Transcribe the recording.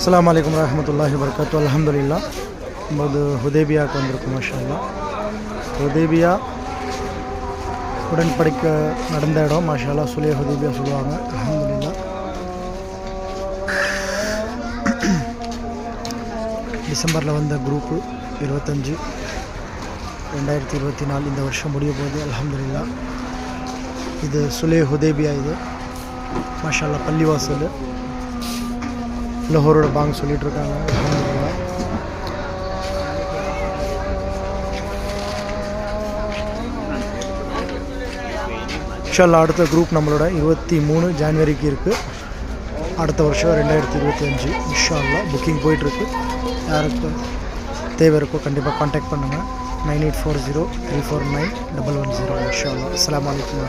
அஸ்ஸலாமு அலைக்கும் வரஹ்மத்துல்லாஹி வபரகாத்துஹு. அல்ஹம்துலில்லாஹ். நம்ம ஹுதைபியாவுக்கு வந்திருக்கோம். மாஷா அல்லாஹ். ஹுதைபியா உடன்படிக்கை நடந்த இடம். மாஷா அல்லாஹ். சுலே ஹுதைபியா சொல்லுவாங்க. அல்ஹம்துலில்லாஹ். டிசம்பரில் வந்த குரூப்பு 25 2024 இந்த வருஷம் முடிய போகுது. அல்ஹம்துலில்லாஹ். இது சுலே ஹுதைபியா. இது மாஷா அல்லாஹ் பள்ளிவாசல். லாகூரோட பாங்க சொல்லிட்டு இருக்காங்க. அல்ஹம்துலில்லாஹ். இன்ஷா அல்லாஹ் அடுத்த குரூப் நம்மளோட 23 ஜனவரிக்கு இருக்குது. அடுத்த வருஷம் 2025 இன்ஷா அல்லாஹ் புக்கிங் போயிட்டுருக்கு. யாருக்கு தேவை இருக்கோ கண்டிப்பாக கான்டாக்ட் பண்ணுங்கள். 9840 349 110 இன்ஷா அல்லாஹ். அஸ்ஸலாமு அலைக்கும்.